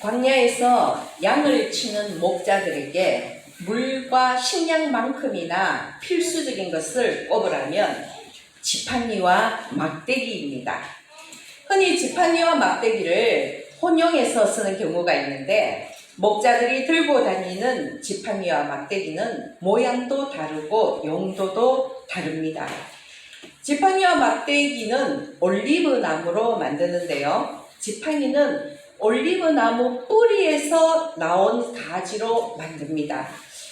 광야에서 양을 치는 목자들에게 물과 식량만큼이나 필수적인 것을 꼽으라면 지팡이와 막대기입니다. 흔히 지팡이와 막대기를 혼용해서 쓰는 경우가 있는데, 목자들이 들고 다니는 지팡이와 막대기는 모양도 다르고 용도도 다릅니다. 지팡이와 막대기는 올리브 나무로 만드는데요. 지팡이는 올리브 나무 뿌리에서 나온 가지로 만듭니다.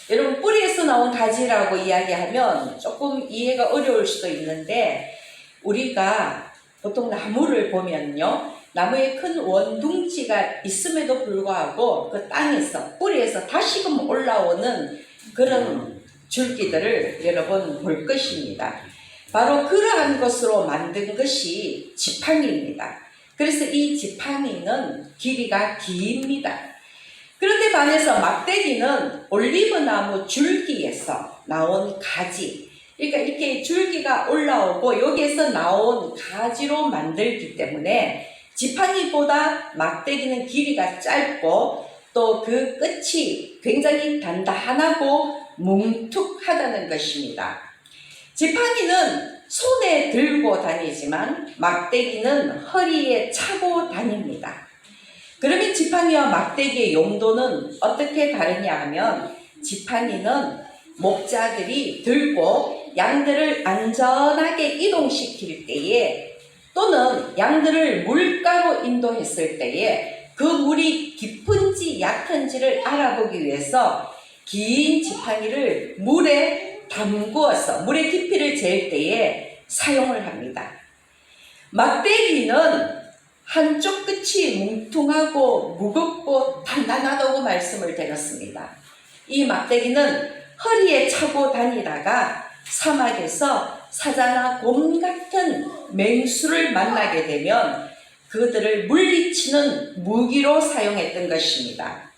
여러분, 뿌리에서 나온 가지라고 이야기하면 조금 이해가 어려울 수도 있는데, 우리가 보통 나무를 보면요, 나무에 큰 원둥지가 있음에도 불구하고 그 땅에서, 뿌리에서 다시금 올라오는 그런 줄기들을 여러분 볼 것입니다. 바로 그러한 것으로 만든 것이 지팡이입니다. 그래서 이 지팡이는 길이가 깁니다. 그런데 반해서 막대기는 올리브나무 줄기에서 나온 가지, 그러니까 이렇게 줄기가 올라오고 여기에서 나온 가지로 만들기 때문에 지팡이보다 막대기는 길이가 짧고 또 그 끝이 굉장히 단단하고 뭉툭하다는 것입니다. 지팡이는 손에 들고 다니지만 막대기는 허리에 차고 다닙니다. 그러면 지팡이와 막대기의 용도는 어떻게 다르냐 하면, 지팡이는 목자들이 들고 양들을 안전하게 이동시킬 때에, 또는 양들을 물가로 인도했을 때에 그 물이 깊은지 얕은지를 알아보기 위해서 긴 지팡이를 물에 담그어서 물의 깊이를 잴 때에 사용을 합니다. 막대기는 한쪽 끝이 뭉퉁하고 무겁고 단단하다고 말씀을 드렸습니다. 이 막대기는 허리에 차고 다니다가 사막에서 사자나 곰 같은 맹수를 만나게 되면 그들을 물리치는 무기로 사용했던 것입니다.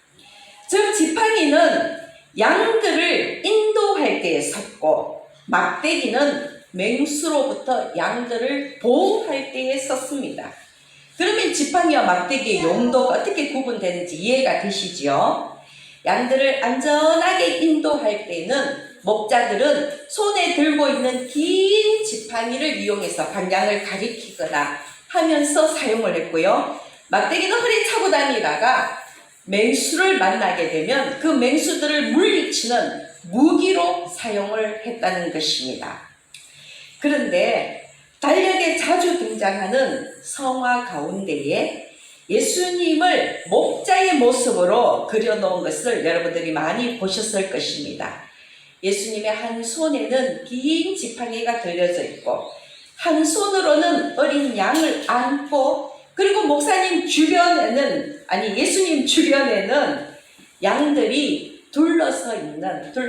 즉, 지팡이는 양들을 인도할 때에 썼고, 막대기는 맹수로부터 양들을 보호할 때에 썼습니다. 그러면 지팡이와 막대기의 용도가 어떻게 구분되는지 이해가 되시죠? 양들을 안전하게 인도할 때는 목자들은 손에 들고 있는 긴 지팡이를 이용해서 방향을 가리키거나 하면서 사용을 했고요. 막대기는 허리에 차고 다니다가 맹수를 만나게 되면 그 맹수들을 물리치는 무기로 사용을 했다는 것입니다. 그런데 달력에 자주 등장하는 성화 가운데에 예수님을 목자의 모습으로 그려놓은 것을 여러분들이 많이 보셨을 것입니다. 예수님의 한 손에는 긴 지팡이가 들려져 있고, 한 손으로는 어린 양을 안고, 그리고 목사님 주변에는, 예수님 주변에는 양들이 둘러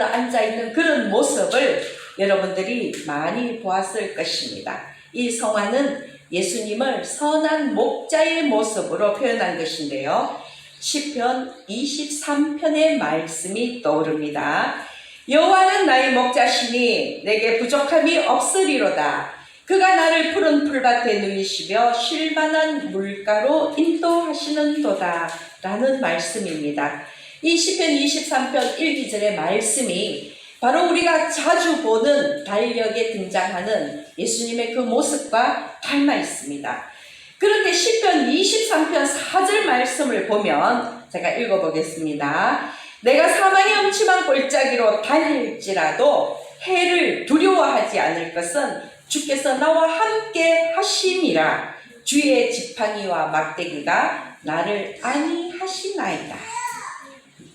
앉아 있는 그런 모습을 여러분들이 많이 보았을 것입니다. 이 성화는 예수님을 선한 목자의 모습으로 표현한 것인데요. 시편 23편의 말씀이 떠오릅니다. 여호와는 나의 목자시니 내게 부족함이 없으리로다. 그가 나를 푸른 풀밭에 누이시며 쉴만한 물가로 인도하시는도다. 라는 말씀입니다. 이 시편 23편 1, 2절의 말씀이 바로 우리가 자주 보는 달력에 등장하는 예수님의 그 모습과 닮아 있습니다. 그런데 시편 23편 4절 말씀을 보면 제가 읽어보겠습니다. 내가 사망의 음침한 골짜기로 다닐지라도 해를 두려워하지 않을 것은 주께서 나와 함께 하심이라. 주의 지팡이와 막대기가 나를 안위하시나이다.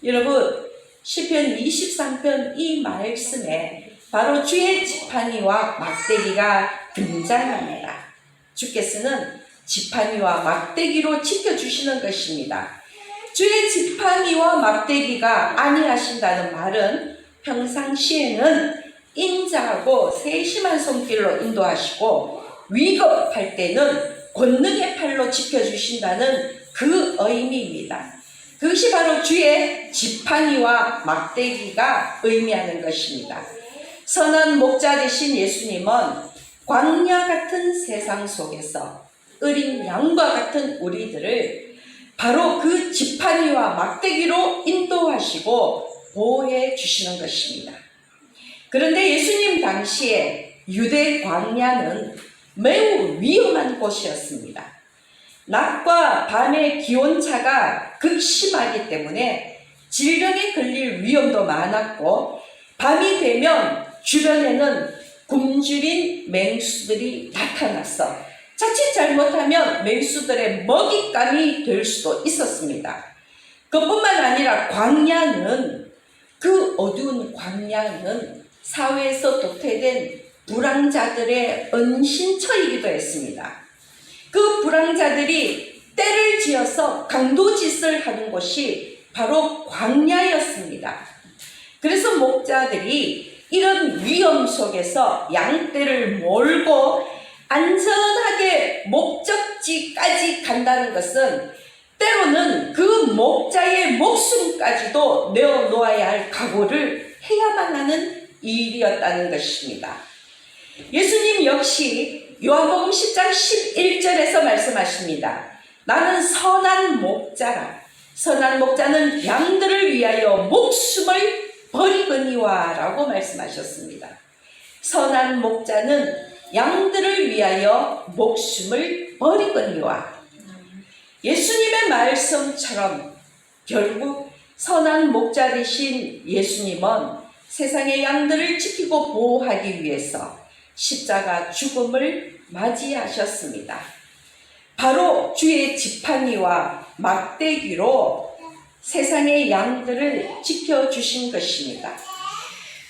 여러분, 시편 23편 이 말씀에 바로 주의 지팡이와 막대기가 등장합니다. 주께서는 지팡이와 막대기로 지켜주시는 것입니다. 주의 지팡이와 막대기가 안위하신다는 말은 평상시에는 인자하고 세심한 손길로 인도하시고, 위급할 때는 권능의 팔로 지켜주신다는 그 의미입니다. 그것이 바로 주의 지팡이와 막대기가 의미하는 것입니다. 선한 목자 되신 예수님은 광야 같은 세상 속에서 어린 양과 같은 우리들을 바로 그 지팡이와 막대기로 인도하시고 보호해 주시는 것입니다. 그런데 예수님 당시에 유대 광야는 매우 위험한 곳이었습니다. 낮과 밤의 기온차가 극심하기 때문에 질병에 걸릴 위험도 많았고, 밤이 되면 주변에는 굶주린 맹수들이 나타나서 자칫 잘못하면 맹수들의 먹잇감이 될 수도 있었습니다. 그뿐만 아니라 광야는, 그 어두운 광야는 사회에서 도태된 불황자들의 은신처이기도 했습니다. 그 불황자들이 때를 지어서 강도짓을 하는 곳이 바로 광야였습니다. 그래서 목자들이 이런 위험 속에서 양떼를 몰고 안전하게 목적지까지 간다는 것은 때로는 그 목자의 목숨까지도 내어놓아야 할 각오를 해야만 하는 일이었다는 것입니다. 예수님 역시 요한복음 10장 11절에서 말씀하십니다. 나는 선한 목자라. 선한 목자는 양들을 위하여 목숨을 버리거니와 라고 말씀하셨습니다. 선한 목자는 양들을 위하여 목숨을 버리거니와. 예수님의 말씀처럼 결국 선한 목자 되신 예수님은 세상의 양들을 지키고 보호하기 위해서 십자가 죽음을 맞이하셨습니다. 바로 주의 지팡이와 막대기로 세상의 양들을 지켜주신 것입니다.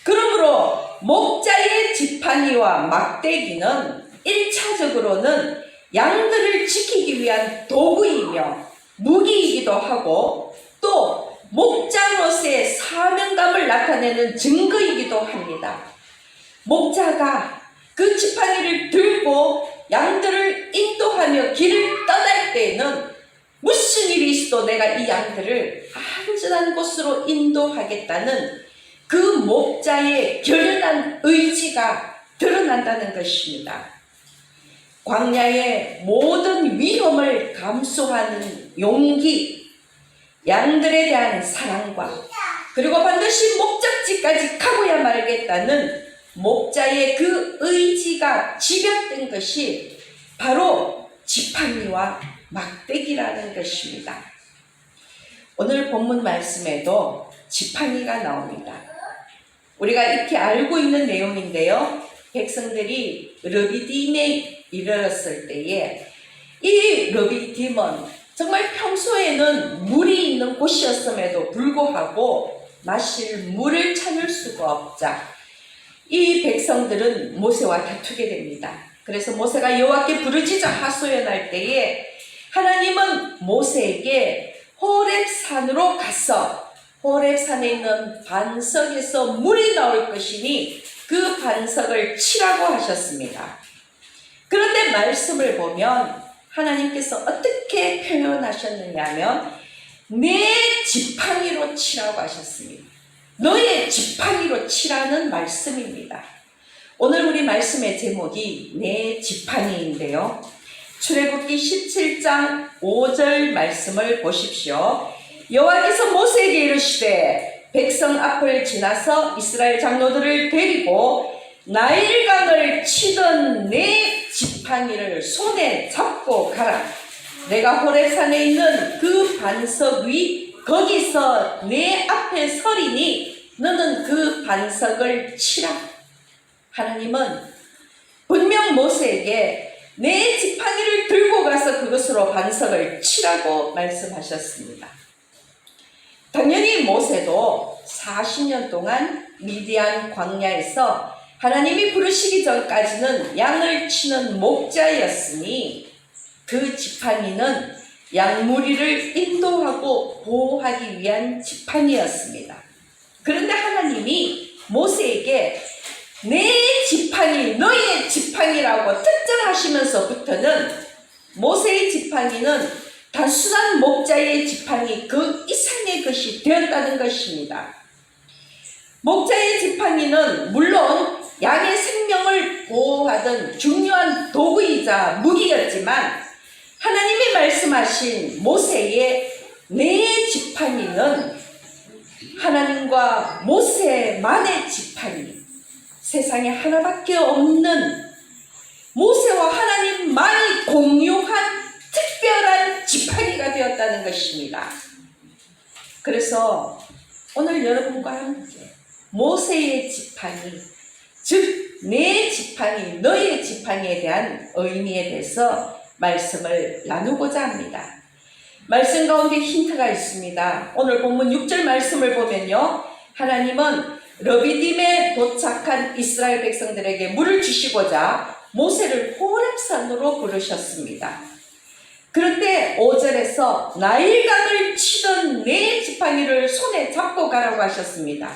그러므로 목자의 지팡이와 막대기는 1차적으로는 양들을 지키기 위한 도구이며 무기이기도 하고, 또 목자로서의 사명감을 나타내는 증거이기도 합니다. 목자가 그 지팡이를 들고 양들을 인도하며 길을 떠날 때에는 무슨 일이 있어도 내가 이 양들을 안전한 곳으로 인도하겠다는 그 목자의 결연한 의지가 드러난다는 것입니다. 광야의 모든 위험을 감수하는 용기, 양들에 대한 사랑과 그리고 반드시 목적지까지 가고야 말겠다는 목자의 그 의지가 집약된 것이 바로 지팡이와 막대기라는 것입니다. 오늘 본문 말씀에도 지팡이가 나옵니다. 우리가 익히 알고 있는 내용인데요. 백성들이 르비딤에 이르렀을 때에 이 르비딤은 정말 평소에는 물이 있는 곳이었음에도 불구하고 마실 물을 찾을 수가 없자 이 백성들은 모세와 다투게 됩니다. 그래서 모세가 여호와께 부르짖어 하소연할 때에 하나님은 모세에게 호렙산으로 가서 호렙산에 있는 반석에서 물이 나올 것이니 그 반석을 치라고 하셨습니다. 그런데 말씀을 보면 하나님께서 어떻게 표현하셨느냐 하면 내 지팡이로 치라고 하셨습니다. 너의 지팡이로 치라는 말씀입니다. 오늘 우리 말씀의 제목이 내 지팡이인데요. 출애굽기 17장 5절 말씀을 보십시오. 여호와께서 모세에게 이르시되 백성 앞을 지나서 이스라엘 장로들을 데리고 나일강을 치던 내 지팡이를 손에 잡고 가라. 내가 호렙산에 있는 그 반석 위 거기서 내 앞에 서리니 너는 그 반석을 치라. 하나님은 분명 모세에게 내 지팡이를 들고 가서 그것으로 반석을 치라고 말씀하셨습니다. 당연히 모세도 40년 동안 미디안 광야에서 하나님이 부르시기 전까지는 양을 치는 목자였으니 그 지팡이는 양무리를 인도하고 보호하기 위한 지팡이였습니다. 그런데 하나님이 모세에게 내 지팡이, 너의 지팡이라고 특정하시면서부터는 모세의 지팡이는 단순한 목자의 지팡이 그 이상의 것이 되었다는 것입니다. 목자의 지팡이는 물론 양의 생명을 보호하던 중요한 도구이자 무기였지만 하나님의 말씀하신 모세의 네 지팡이는 하나님과 모세만의 지팡이, 세상에 하나밖에 없는 모세와 하나님만이 공유한 특별한 지팡이가 되었다는 것입니다. 그래서 오늘 여러분과 함께 모세의 지팡이, 즉 내 지팡이, 너의 지팡이에 대한 의미에 대해서 말씀을 나누고자 합니다. 말씀 가운데 힌트가 있습니다. 오늘 본문 6절 말씀을 보면요, 하나님은 르비딤에 도착한 이스라엘 백성들에게 물을 주시고자 모세를 호렙산으로 부르셨습니다. 그런데 5절에서 나일강을 치던 네 지팡이를 손에 잡고 가라고 하셨습니다.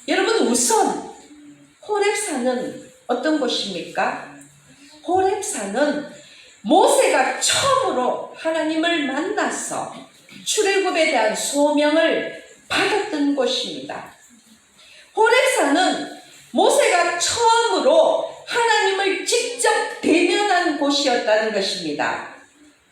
여러분, 우선 호렙산은 어떤 곳입니까? 호렙산은 모세가 처음으로 하나님을 만나서 출애굽에 대한 소명을 받았던 곳입니다. 호렙산은 모세가 처음으로 하나님을 직접 대면한 곳이었다는 것입니다.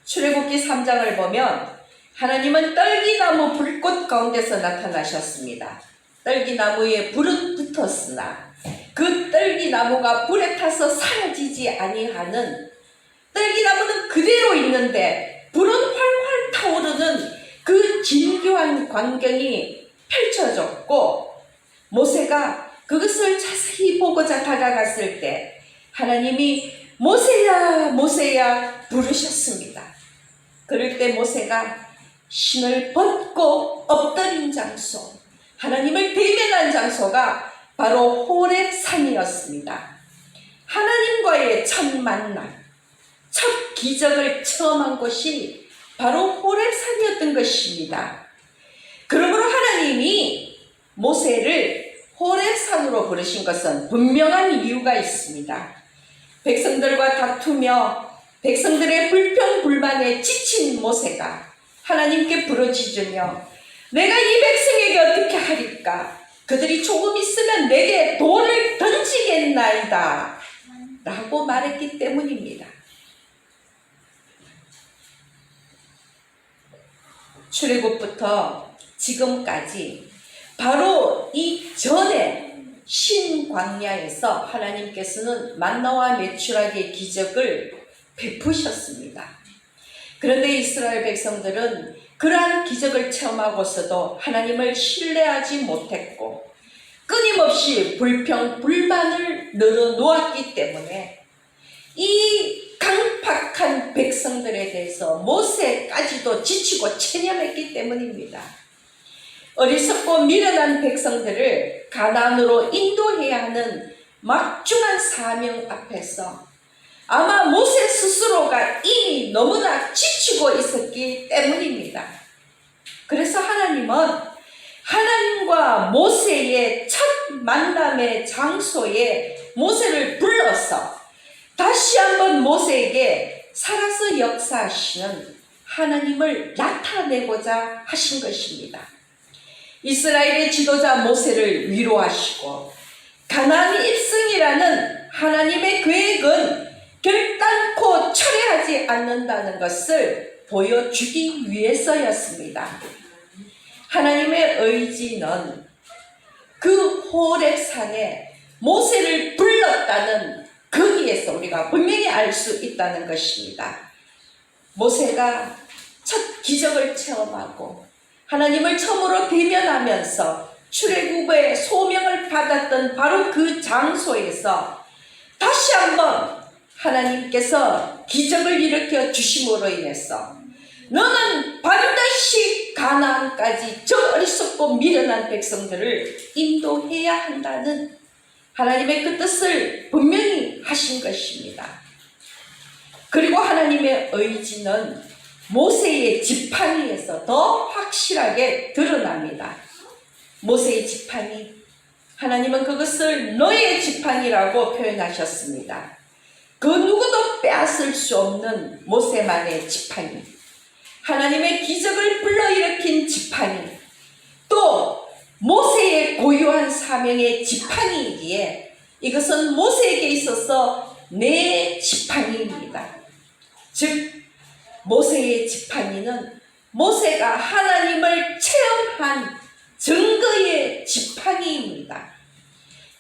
출애굽기 3장을 보면 하나님은 떨기나무 불꽃 가운데서 나타나셨습니다. 떨기나무에 불은 붙었으나 그 떨기나무가 불에 타서 사라지지 아니하는, 떨기나무는 그대로 있는데 불은 활활 타오르는 그 진교한 광경이 펼쳐졌고, 모세가 그것을 자세히 보고자 다가갔을 때 하나님이 모세야 모세야 부르셨습니다. 그럴 때 모세가 신을 벗고 엎드린 장소, 하나님을 대면한 장소가 바로 호렙산이었습니다. 하나님과의 첫 만남, 첫 기적을 체험한 곳이 바로 호렙산이었던 것입니다. 그러므로 하나님이 모세를 호렙산으로 부르신 것은 분명한 이유가 있습니다. 백성들과 다투며 백성들의 불평불만에 지친 모세가 하나님께 부르짖으며 내가 이 백성에게 어떻게 하리까? 그들이 조금 있으면 내게 돌을 던지겠나이다 라고 말했기 때문입니다. 출애굽부터 지금까지 바로 이 전에 신광야에서 하나님께서는 만나와 메추라기의 기적을 베푸셨습니다. 그런데 이스라엘 백성들은 그러한 기적을 체험하고서도 하나님을 신뢰하지 못했고 끊임없이 불평, 불만을 늘어놓았기 때문에 이 강팍한 백성들에 대해서 모세까지도 지치고 체념했기 때문입니다. 어리석고 미련한 백성들을 가나안으로 인도해야 하는 막중한 사명 앞에서 아마 모세 스스로가 이미 너무나 지치고 있었기 때문입니다. 그래서 하나님은 하나님과 모세의 첫 만남의 장소에 모세를 불러서 다시 한번 모세에게 살아서 역사하시는 하나님을 나타내고자 하신 것입니다. 이스라엘의 지도자 모세를 위로하시고 가나안 입성이라는 하나님의 계획은 결단코 철회하지 않는다는 것을 보여주기 위해서였습니다. 하나님의 의지는 그 호렙산에 모세를 불렀다는 거기에서 우리가 분명히 알 수 있다는 것입니다. 모세가 첫 기적을 체험하고 하나님을 처음으로 대면하면서 출애굽의 소명을 받았던 바로 그 장소에서 다시 한번 하나님께서 기적을 일으켜 주심으로 인해서 너는 반드시 가나안까지 저 어리석고 미련한 백성들을 인도해야 한다는 하나님의 그 뜻을 분명히 하신 것입니다. 그리고 하나님의 의지는 모세의 지팡이에서 더 확실하게 드러납니다. 모세의 지팡이, 하나님은 그것을 너의 지팡이라고 표현하셨습니다. 그 누구도 빼앗을 수 없는 모세만의 지팡이, 하나님의 기적을 불러일으킨 지팡이, 또 모세의 고유한 사명의 지팡이이기에 이것은 모세에게 있어서 내 지팡이입니다. 즉 모세의 지팡이는 모세가 하나님을 체험한 증거의 지팡이입니다.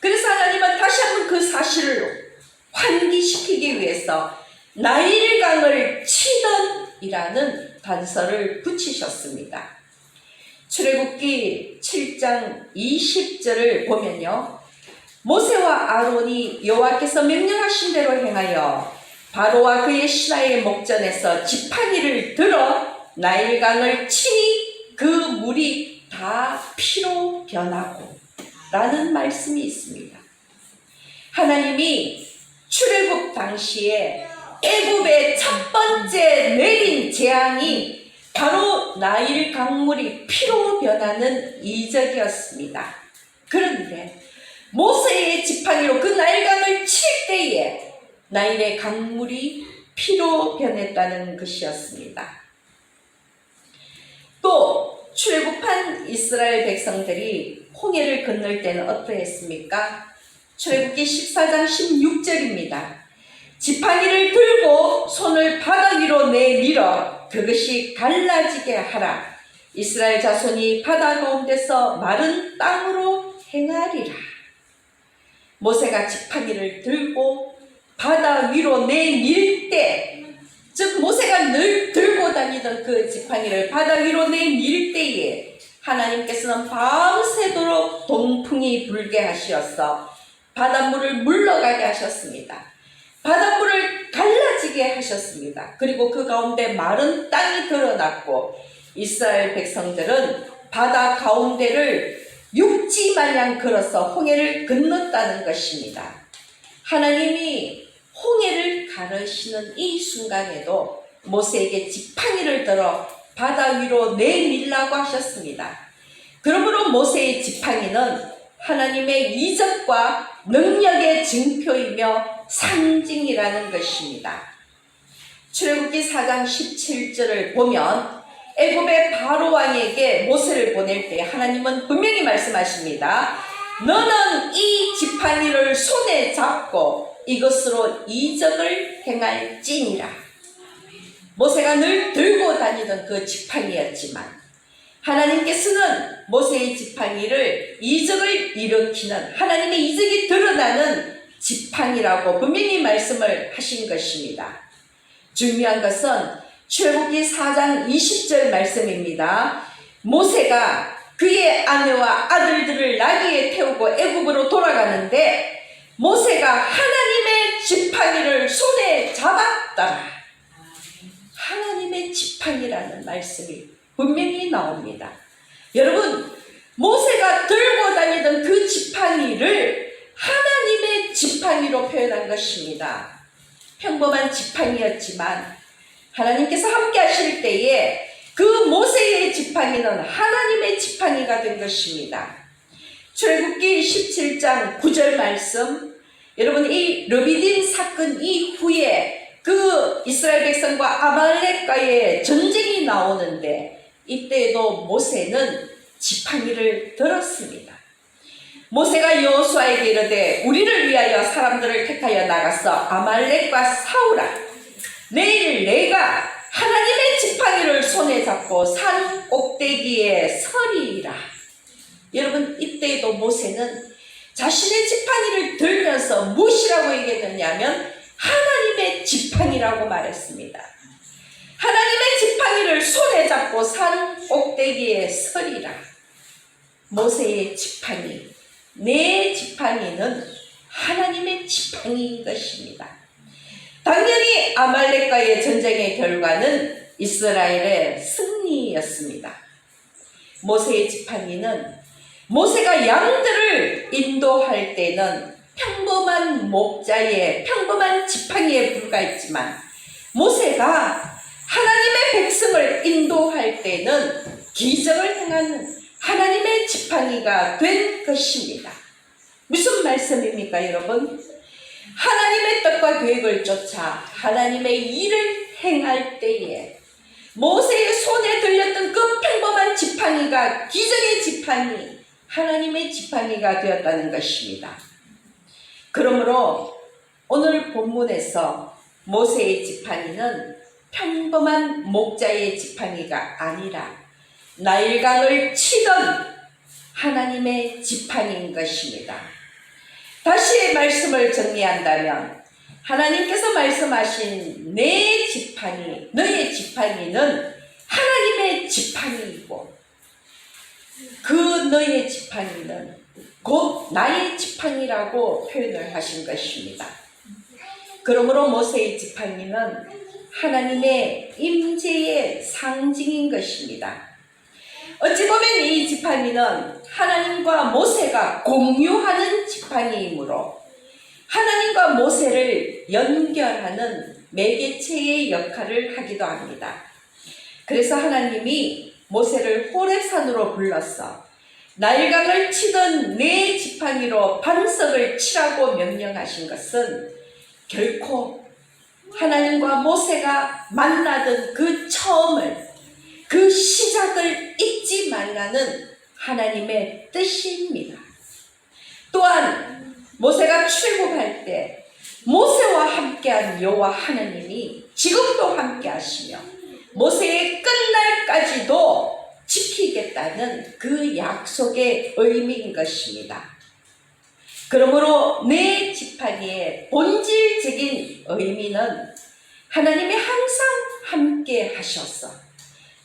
그래서 하나님은 다시 한번 그 사실을 환기시키기 위해서 나일강을 치던이라는 단서를 붙이셨습니다. 출애굽기 7장 20절을 보면요, 모세와 아론이 여호와께서 명령하신 대로 행하여 바로와 그의 신하의 목전에서 지팡이를 들어 나일강을 치니 그 물이 다 피로 변하고 라는 말씀이 있습니다. 하나님이 출애굽 당시에 애굽의 첫 번째 내린 재앙이 바로 나일 강물이 피로 변하는 이적이었습니다. 그런데 모세의 지팡이로 그 나일강을 칠 때에 나일의 강물이 피로 변했다는 것이었습니다. 또 출애굽한 이스라엘 백성들이 홍해를 건널 때는 어떠했습니까? 출애굽기 14장 16절입니다. 지팡이를 들고 손을 바다 위로 내밀어 그것이 갈라지게 하라. 이스라엘 자손이 바다 가운데서 마른 땅으로 행하리라. 모세가 지팡이를 들고 바다 위로 내밀 때, 즉 모세가 늘 들고 다니던 그 지팡이를 바다 위로 내밀 때에 하나님께서는 밤새도록 동풍이 불게 하시어서 바닷물을 물러가게 하셨습니다. 바닷물을 갈라지게 하셨습니다. 그리고 그 가운데 마른 땅이 드러났고 이스라엘 백성들은 바다 가운데를 육지 마냥 걸어서 홍해를 건넜다는 것입니다. 하나님이 홍해를 가르시는 이 순간에도 모세에게 지팡이를 들어 바다 위로 내밀라고 하셨습니다. 그러므로 모세의 지팡이는 하나님의 이적과 능력의 증표이며 상징이라는 것입니다. 출애굽기 4장 17절을 보면 애굽의 바로 왕에게 모세를 보낼 때 하나님은 분명히 말씀하십니다. 너는 이 지팡이를 손에 잡고 이것으로 이적을 행할지니라. 모세가 늘 들고 다니던 그 지팡이였지만 하나님께서는 모세의 지팡이를 이적을 일으키는 하나님의 이적이 드러나는 지팡이라고 분명히 말씀을 하신 것입니다. 중요한 것은 출애굽기 4장 20절 말씀입니다. 모세가 그의 아내와 아들들을 나귀에 태우고 애굽으로 돌아가는데 모세가 하나님의 지팡이를 손에 잡았더라. 하나님의 지팡이라는 말씀이 분명히 나옵니다. 여러분, 모세가 들고 다니던 그 지팡이를 하나님의 지팡이로 표현한 것입니다. 평범한 지팡이였지만 하나님께서 함께 하실 때에 그 모세의 지팡이는 하나님의 지팡이가 된 것입니다. 출애굽기 17장 9절 말씀, 여러분 이 르비딤 사건 이후에 그 이스라엘 백성과 아말렉과의 전쟁이 나오는데 이때에도 모세는 지팡이를 들었습니다. 모세가 여호수아에게 이르되 우리를 위하여 사람들을 택하여 나가서 아말렉과 싸우라. 내일 내가 하나님의 지팡이를 손에 잡고 산 꼭대기에 서리라. 여러분 이때에도 모세는 자신의 지팡이를 들면서 무엇이라고 얘기했느냐면 하나님의 지팡이라고 말했습니다. 하나님의 지팡이를 손에 잡고 산 꼭대기에 서리라. 모세의 지팡이, 내 지팡이는 하나님의 지팡이인 것입니다. 당연히 아말렉과의 전쟁의 결과는 이스라엘의 승리였습니다. 모세의 지팡이는 모세가 양들을 인도할 때는 평범한 목자의 평범한 지팡이에 불과했지만 모세가 하나님의 백성을 인도할 때는 기적을 행하는 하나님의 지팡이가 된 것입니다. 무슨 말씀입니까, 여러분? 하나님의 뜻과 계획을 쫓아 하나님의 일을 행할 때에 모세의 손에 들렸던 그 평범한 지팡이가 기적의 지팡이, 하나님의 지팡이가 되었다는 것입니다. 그러므로 오늘 본문에서 모세의 지팡이는 평범한 목자의 지팡이가 아니라 나일강을 치던 하나님의 지팡이인 것입니다. 다시 말씀을 정리한다면 하나님께서 말씀하신 내 지팡이, 너의 지팡이는 하나님의 지팡이이고 그 너의 지팡이는 곧 나의 지팡이라고 표현을 하신 것입니다. 그러므로 모세의 지팡이는 하나님의 임재의 상징인 것입니다. 어찌 보면 이 지팡이는 하나님과 모세가 공유하는 지팡이이므로 하나님과 모세를 연결하는 매개체의 역할을 하기도 합니다. 그래서 하나님이 모세를 호렙산으로 불러서 나일강을 치던 내 지팡이로 반석을 치라고 명령하신 것은 결코 하나님과 모세가 만나던 그 처음을, 그 시작을 잊지 말라는 하나님의 뜻입니다. 또한 모세가 출애굽할 때 모세와 함께한 여호와 하나님이 지금도 함께하시며 모세의 끝날까지도 지키겠다는 그 약속의 의미인 것입니다. 그러므로 내 지팡이의 본질적인 의미는 하나님이 항상 함께 하셔서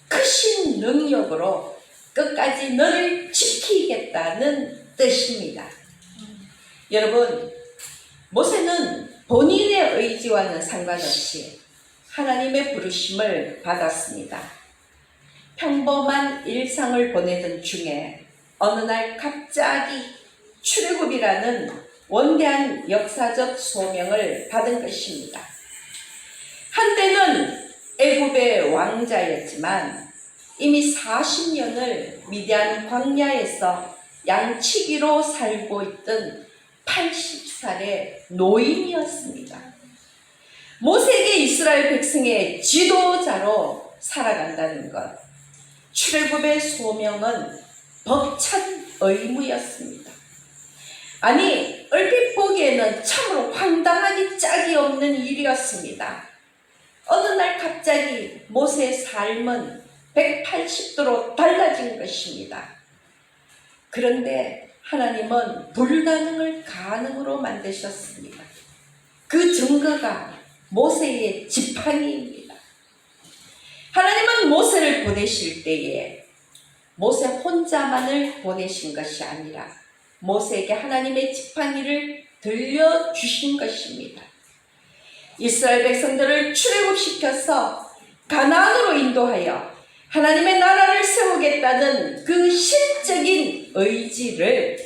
크신 능력으로 끝까지 너를 지키겠다는 뜻입니다. 여러분, 모세는 본인의 의지와는 상관없이 하나님의 부르심을 받았습니다. 평범한 일상을 보내던 중에 어느 날 갑자기 출애굽이라는 원대한 역사적 소명을 받은 것입니다. 한때는 애굽의 왕자였지만 이미 40년을 미디안 광야에서 양치기로 살고 있던 80살의 노인이었습니다. 모세에게 이스라엘 백성의 지도자로 살아간다는 것, 출애굽의 소명은 벅찬 의무였습니다. 아니, 얼핏 보기에는 참으로 황당하기 짝이 없는 일이었습니다. 어느 날 갑자기 모세의 삶은 180도로 달라진 것입니다. 그런데 하나님은 불가능을 가능으로 만드셨습니다. 그 증거가 모세의 지팡이입니다. 하나님은 모세를 보내실 때에 모세 혼자만을 보내신 것이 아니라 모세에게 하나님의 지팡이를 들려주신 것입니다. 이스라엘 백성들을 출애굽시켜서 가나안으로 인도하여 하나님의 나라를 세우겠다는 그 신적인 의지를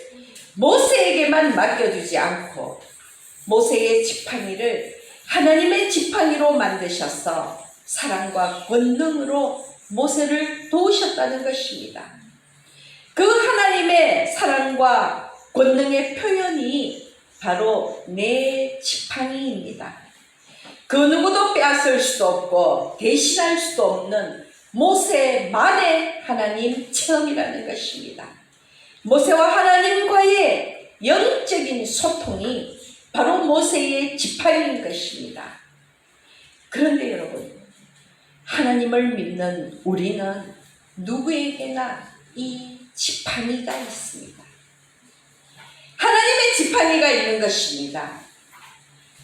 모세에게만 맡겨두지 않고 모세의 지팡이를 하나님의 지팡이로 만드셔서 사랑과 권능으로 모세를 도우셨다는 것입니다. 그 하나님의 사랑과 권능의 표현이 바로 내 지팡이입니다. 그 누구도 빼앗을 수도 없고 대신할 수도 없는 모세만의 하나님 체험이라는 것입니다. 모세와 하나님과의 영적인 소통이 바로 모세의 지팡이인 것입니다. 그런데 여러분, 하나님을 믿는 우리는 누구에게나 이 지팡이가 있습니다. 하나님의 지팡이가 있는 것입니다.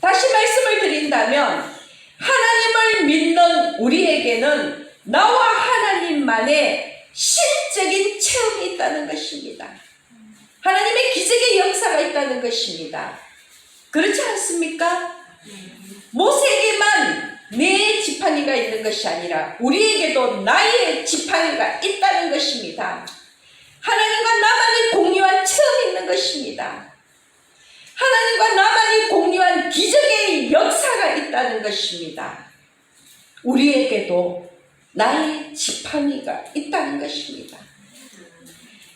다시 말씀을 드린다면 하나님을 믿는 우리에게는 나와 하나님만의 신적인 체험이 있다는 것입니다. 하나님의 기적의 역사가 있다는 것입니다. 그렇지 않습니까? 모세에게만 내 지팡이가 있는 것이 아니라 우리에게도 나의 지팡이가 있다는 것입니다. 하나님과 나만이 공유한 체험이 있는 것입니다. 하나님과 나만이 공유한 기적의 역사가 있다는 것입니다. 우리에게도 나의 지팡이가 있다는 것입니다.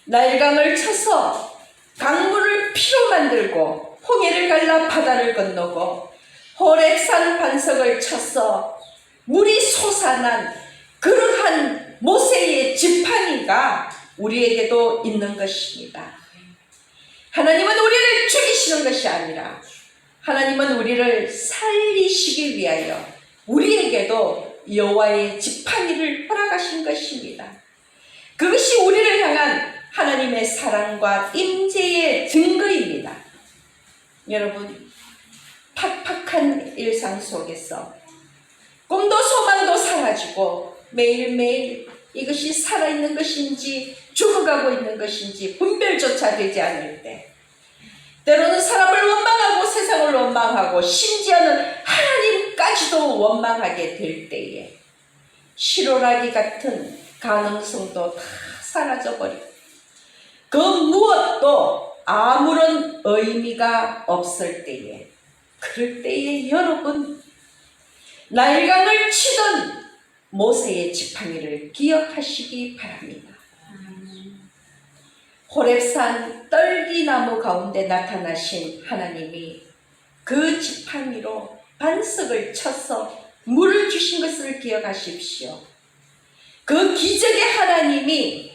나일강을 쳐서 강물을 피로 만들고 홍해를 갈라 바다를 건너고 호렙산 반석을 쳐서 물이 솟아난 그러한 모세의 지팡이가 우리에게도 있는 것입니다. 하나님은 우리를 죽이시는 것이 아니라 하나님은 우리를 살리시기 위하여 우리에게도 여호와의 지팡이를 허락하신 것입니다. 그것이 우리를 향한 하나님의 사랑과 임재의 증거입니다. 여러분, 팍팍한 일상 속에서 꿈도 소망도 사라지고 매일매일 이것이 살아있는 것인지 죽어가고 있는 것인지 분별조차 되지 않을 때, 때로는 사람을 원망하고 세상을 원망하고 심지어는 하나님까지도 원망하게 될 때에 실오라기 같은 가능성도 다 사라져버리고 그 무엇도 아무런 의미가 없을 때에, 그럴 때에 여러분, 나일강을 치던 모세의 지팡이를 기억하시기 바랍니다. 호렙산 떨기나무 가운데 나타나신 하나님이 그 지팡이로 반석을 쳐서 물을 주신 것을 기억하십시오. 그 기적의 하나님이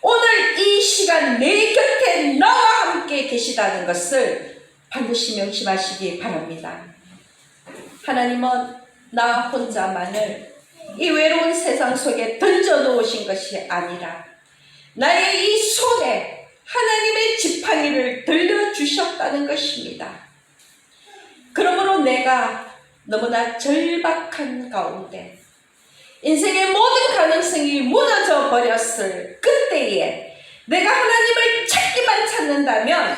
오늘 이 시간 내 곁에 나와 함께 계시다는 것을 반드시 명심하시기 바랍니다. 하나님은 나 혼자만을 이 외로운 세상 속에 던져놓으신 것이 아니라 나의 이 손에 하나님의 지팡이를 들려주셨다는 것입니다. 그러므로 내가 너무나 절박한 가운데 인생의 모든 가능성이 무너져 버렸을 그때에 내가 하나님을 찾기만 찾는다면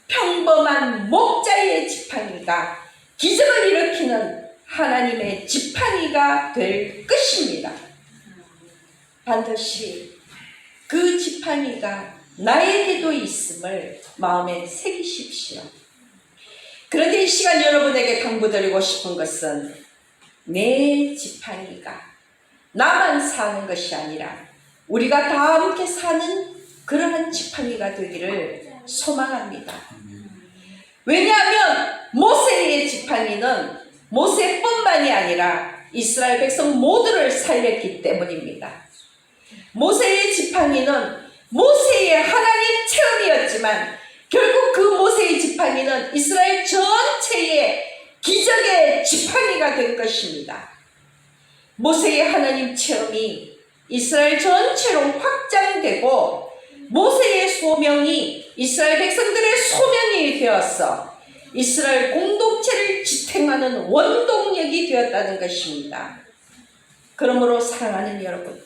평범한 목자의 지팡이가 기적을 일으키는 하나님의 지팡이가 될 것입니다. 반드시 그 지팡이가 나에게도 있음을 마음에 새기십시오. 그런데 이 시간 여러분에게 당부드리고 싶은 것은 내 지팡이가 나만 사는 것이 아니라 우리가 다 함께 사는 그러한 지팡이가 되기를 소망합니다. 왜냐하면 모세의 지팡이는 모세뿐만이 아니라 이스라엘 백성 모두를 살렸기 때문입니다. 모세의 지팡이는 모세의 하나님 체험이었지만 결국 그 모세의 지팡이는 이스라엘 전체의 기적의 지팡이가 된 것입니다. 모세의 하나님 체험이 이스라엘 전체로 확장되고 모세의 소명이 이스라엘 백성들의 소명이 되어서 이스라엘 공동체를 지탱하는 원동력이 되었다는 것입니다. 그러므로 사랑하는 여러분,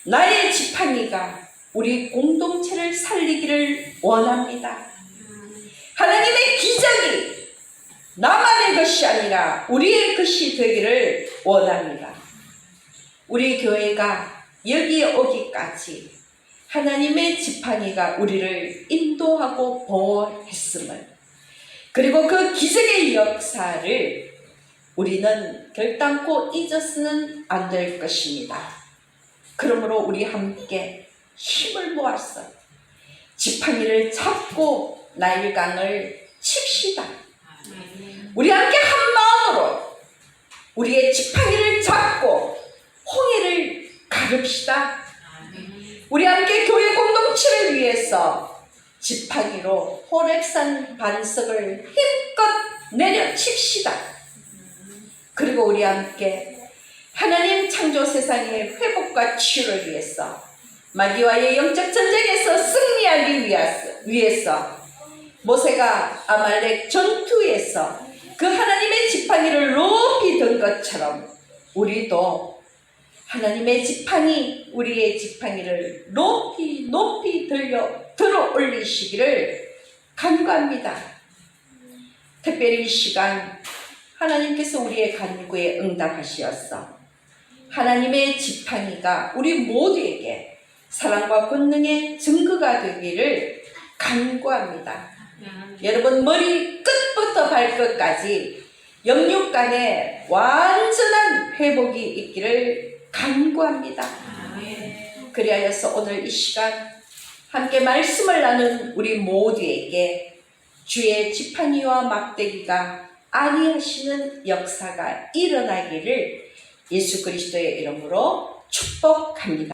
나의 지팡이가 우리 공동체를 살리기를 원합니다. 하나님의 기적이 나만의 것이 아니라 우리의 것이 되기를 원합니다. 우리 교회가 여기에 오기까지 하나님의 지팡이가 우리를 인도하고 보호했음을, 그리고 그 기적의 역사를 우리는 결단코 잊어서는 안 될 것입니다. 그러므로 우리 함께 힘을 모아서 지팡이를 잡고 나일강을 칩시다. 우리 함께 한 마음으로 우리의 지팡이를 잡고 홍해를 가릅시다. 우리 함께 교회 공동체를 위해서 지팡이로 호렙산 반석을 힘껏 내려칩시다. 그리고 우리 함께 하나님 창조 세상의 회복과 치유를 위해서 마귀와의 영적 전쟁에서 승리하기 위해서 모세가 아말렉 전투에서 그 하나님의 지팡이를 높이 든 것처럼 우리도 하나님의 지팡이, 우리의 지팡이를 높이 들어 올리시기를 간구합니다. 특별히 이 시간 하나님께서 우리의 간구에 응답하시었어 하나님의 지팡이가 우리 모두에게 사랑과 권능의 증거가 되기를 간구합니다. 여러분, 머리 끝부터 발끝까지 영육간에 완전한 회복이 있기를 간구합니다. 그리하여서 오늘 이 시간 함께 말씀을 나눈 우리 모두에게 주의 지팡이와 막대기가 안위하시는 역사가 일어나기를 예수 그리스도의 이름으로 축복합니다.